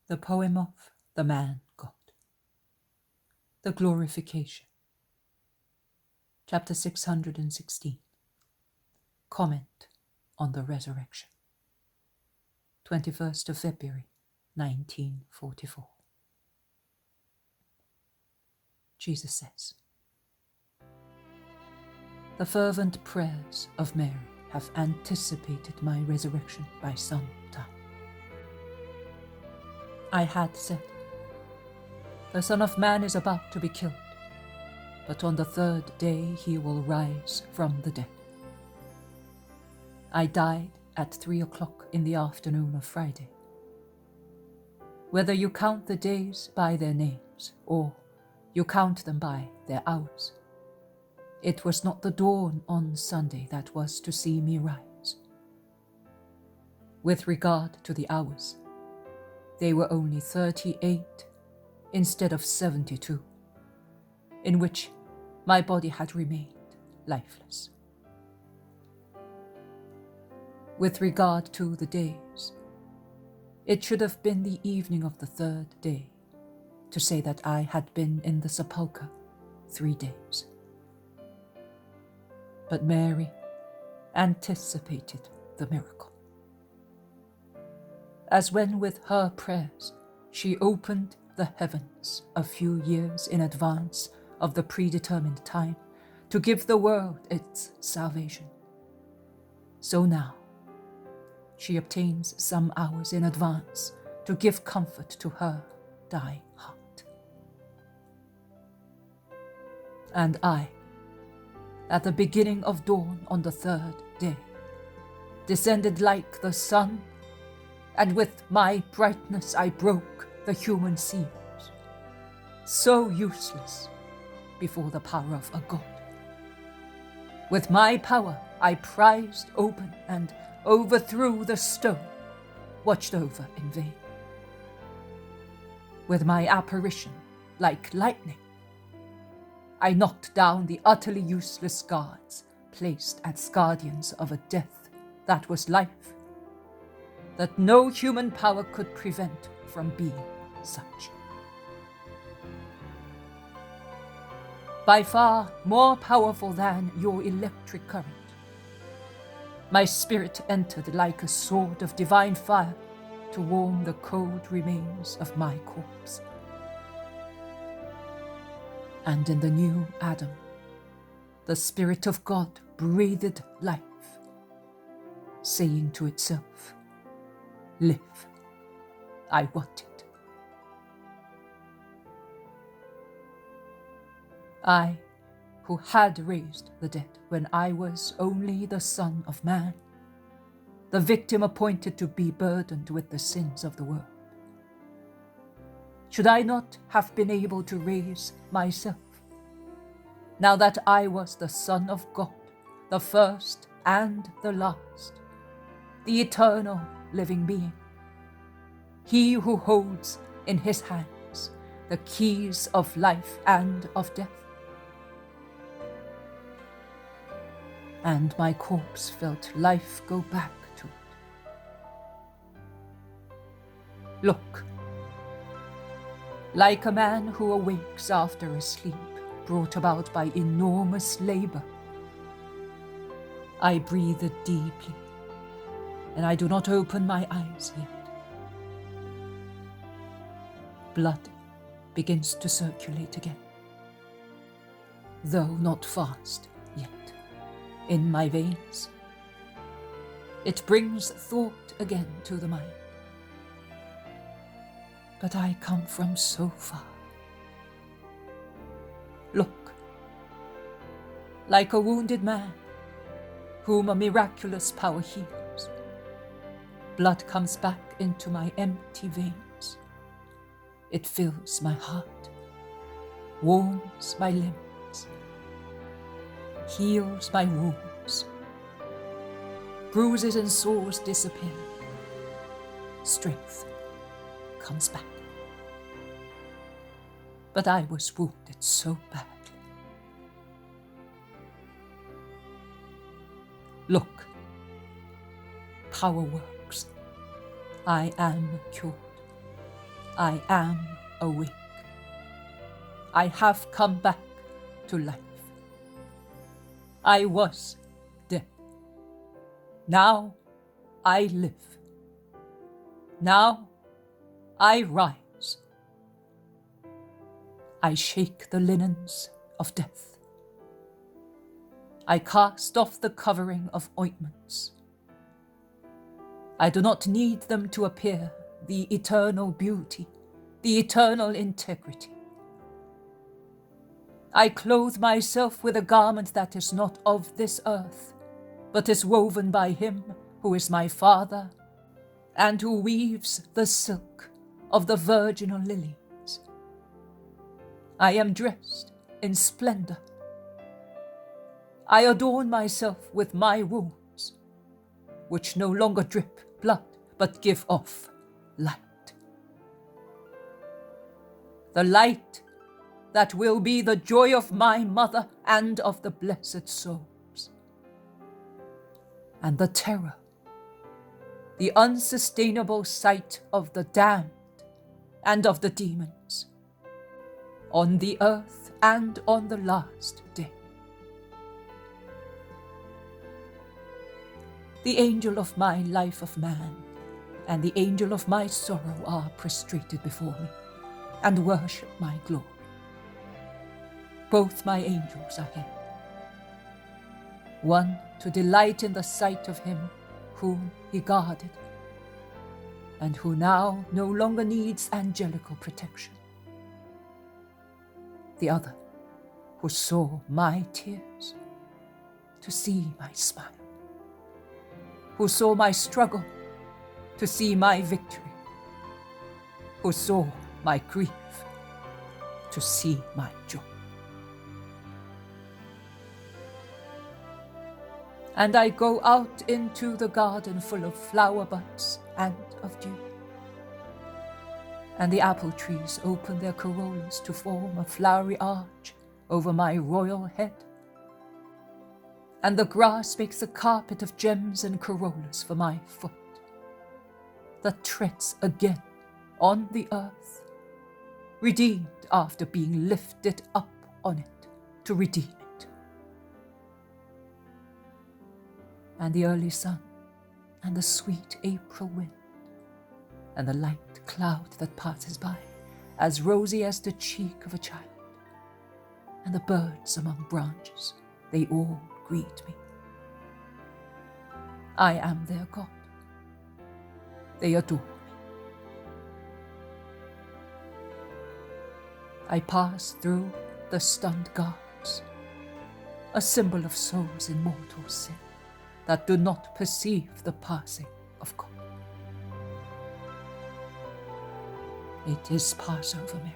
The poem of the man God. The Glorification. Chapter 616. Comment on the Resurrection. 21st of February, 1944. Jesus says, "The fervent prayers of Mary have anticipated my resurrection by some time. I had said, the Son of Man is about to be killed, but on the third day he will rise from the dead. I died at 3 o'clock in the afternoon of Friday. Whether you count the days by their names, or you count them by their hours, it was not the dawn on Sunday that was to see me rise. With regard to the hours, they were only 38 instead of 72, in which my body had remained lifeless. With regard to the days, it should have been the evening of the third day to say that I had been in the sepulchre 3 days. But Mary anticipated the miracle. As when with her prayers she opened the heavens a few years in advance of the predetermined time to give the world its salvation, so now she obtains some hours in advance to give comfort to her dying heart. And I, at the beginning of dawn on the third day, descended like the sun, and with my brightness I broke the human seals, so useless before the power of a God. With my power I prized open and overthrew the stone, watched over in vain. With my apparition, like lightning, I knocked down the utterly useless guards placed as guardians of a death that was life, that no human power could prevent from being such. By far more powerful than your electric current, my spirit entered like a sword of divine fire to warm the cold remains of my corpse. And in the new Adam, the Spirit of God breathed life, saying to itself, 'Live, I want it.' I, who had raised the dead when I was only the Son of Man, the victim appointed to be burdened with the sins of the world. Should I not have been able to raise myself, now that I was the Son of God, the first and the last, the eternal living being, he who holds in his hands the keys of life and of death? And my corpse felt life go back to it. Look, like a man who awakes after a sleep brought about by enormous labor, I breathe deeply, and I do not open my eyes yet. Blood begins to circulate again, though not fast yet, in my veins. It brings thought again to the mind. But I come from so far. Look, like a wounded man whom a miraculous power heals, blood comes back into my empty veins. It fills my heart, warms my limbs, heals my wounds. Bruises and sores disappear. Strength comes back. But I was wounded so badly. Look, power works. I am cured. I am awake. I have come back to life. I was dead. Now I live. Now I rise. I shake the linens of death. I cast off the covering of ointments. I do not need them to appear the eternal beauty, the eternal integrity. I clothe myself with a garment that is not of this earth, but is woven by him who is my Father, and who weaves the silk of the virginal lilies. I am dressed in splendor. I adorn myself with my wounds, which no longer drip blood, but give off light. The light that will be the joy of my mother and of the blessed souls. And the terror, the unsustainable sight of the damned and of the demons, on the earth and on the last day. The angel of my life of man and the angel of my sorrow are prostrated before me and worship my glory. Both my angels are here, one to delight in the sight of him whom he guarded, and who now no longer needs angelical protection. The other who saw my tears to see my smile, who saw my struggle to see my victory, who saw my grief to see my joy. And I go out into the garden full of flower buds and of dew. And the apple trees open their corollas to form a flowery arch over my royal head. And the grass makes a carpet of gems and corollas for my foot, that treads again on the earth, redeemed after being lifted up on it to redeem it. And the early sun, and the sweet April wind, and the light cloud that passes by, as rosy as the cheek of a child, and the birds among branches, they all greet me. I am their God. They adore me. I pass through the stunned guards, a symbol of souls in mortal sin, that do not perceive the passing of God. It is Passover, Mary.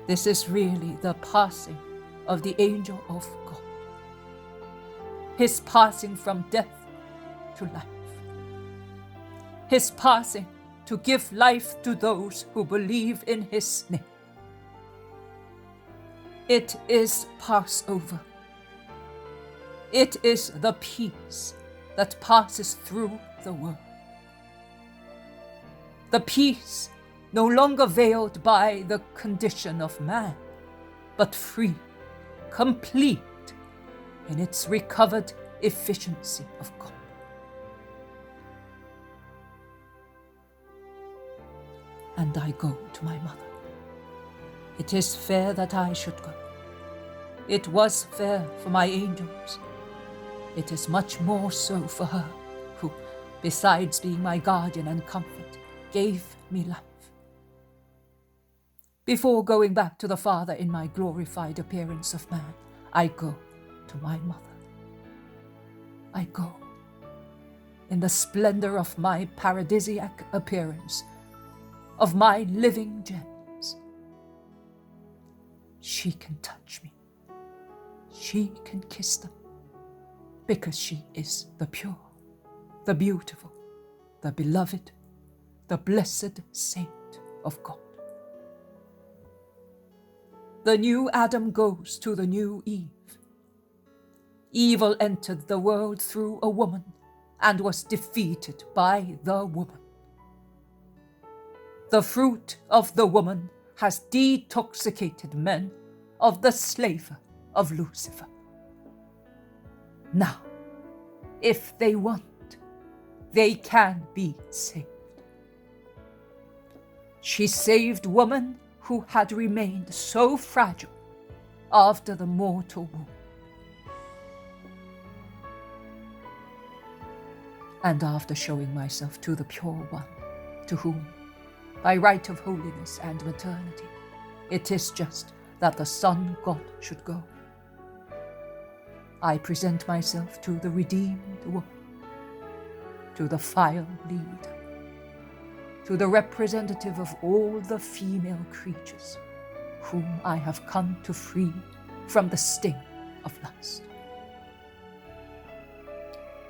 This is really the passing of the angel of God. His passing from death to life. His passing to give life to those who believe in his name. It is Passover. It is the peace that passes through the world. The peace no longer veiled by the condition of man, but free, complete in its recovered efficiency of God. And I go to my mother. It is fair that I should go. It was fair for my angels. It is much more so for her, who, besides being my guardian and comfort, gave me life. Before going back to the Father in my glorified appearance of man, I go to my mother. I go in the splendor of my paradisiac appearance, of my living gems. She can touch me. She can kiss them, because she is the pure, the beautiful, the beloved, the blessed saint of God. The new Adam goes to the new Eve. Evil entered the world through a woman and was defeated by the woman. The fruit of the woman has detoxicated men of the slaver of Lucifer. Now, if they want, they can be saved. She saved woman who had remained so fragile after the mortal wound. And after showing myself to the pure one, to whom, by right of holiness and maternity, it is just that the Son God should go, I present myself to the redeemed woman, to the file leader, to the representative of all the female creatures whom I have come to free from the sting of lust,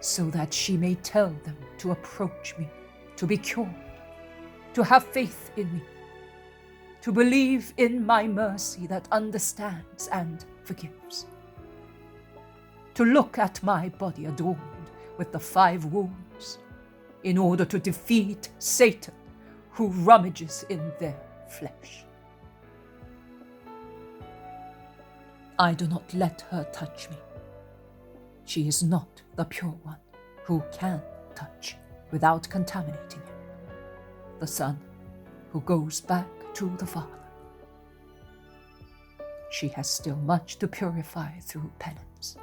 so that she may tell them to approach me, to be cured, to have faith in me, to believe in my mercy that understands and forgives, to look at my body adorned with the 5 wounds, in order to defeat Satan, who rummages in their flesh. I do not let her touch me. She is not the pure one who can touch without contaminating him, the Son who goes back to the Father. She has still much to purify through penance,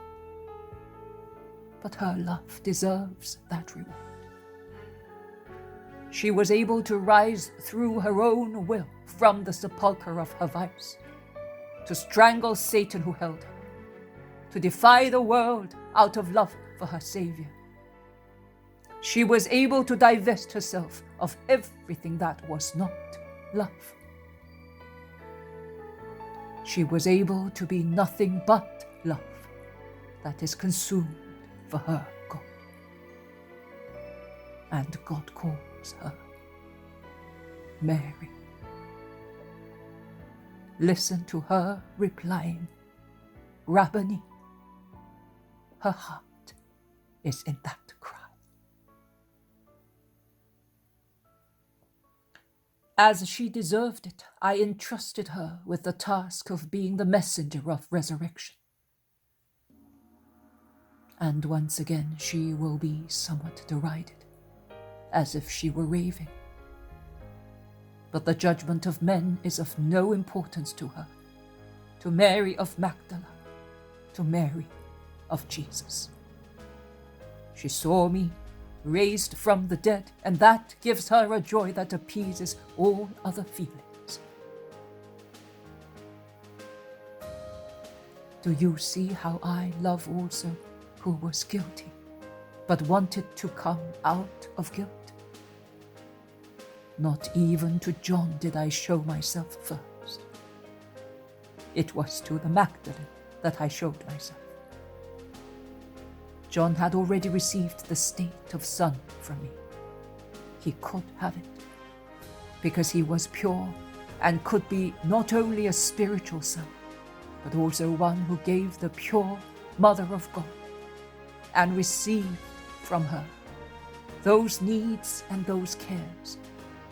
but her love deserves that reward. She was able to rise through her own will from the sepulchre of her vice, to strangle Satan who held her, to defy the world out of love for her Savior. She was able to divest herself of everything that was not love. She was able to be nothing but love that is consumed for her God. And God calls her Mary. Listen to her replying, Rabboni. Her heart is in that cry. As she deserved it, I entrusted her with the task of being the messenger of resurrection. And once again she will be somewhat derided, as if she were raving. But the judgment of men is of no importance to her, to Mary of Magdala, to Mary of Jesus. She saw me raised from the dead, and that gives her a joy that appeases all other feelings. Do you see how I love also who was guilty, but wanted to come out of guilt? Not even to John did I show myself first. It was to the Magdalene that I showed myself. John had already received the state of son from me. He could have it, because he was pure and could be not only a spiritual son, but also one who gave the pure Mother of God and received from her those needs and those cares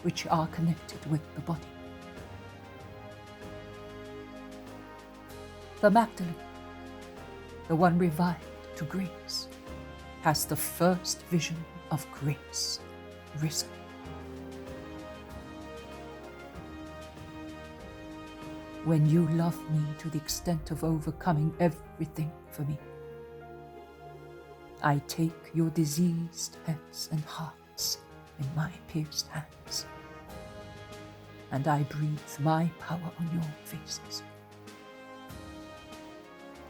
which are connected with the body. The Magdalene, the one revived to grace, has the first vision of grace risen. When you love me to the extent of overcoming everything for me, I take your diseased heads and hearts in my pierced hands, and I breathe my power on your faces,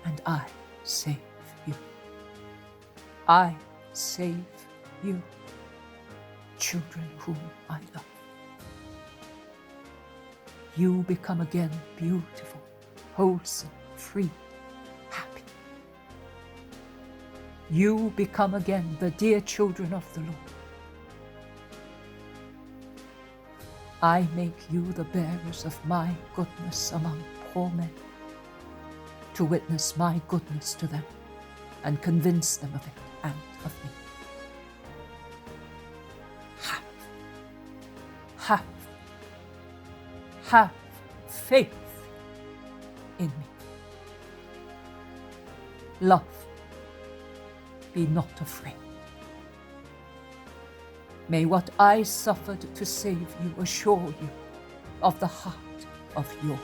and I save you. I save you, children whom I love. You become again beautiful, wholesome, free, happy. You become again the dear children of the Lord. I make you the bearers of my goodness among poor men, to witness my goodness to them and convince them of it and of me. Have have faith in me. Love, be not afraid. May what I suffered to save you assure you of the heart of your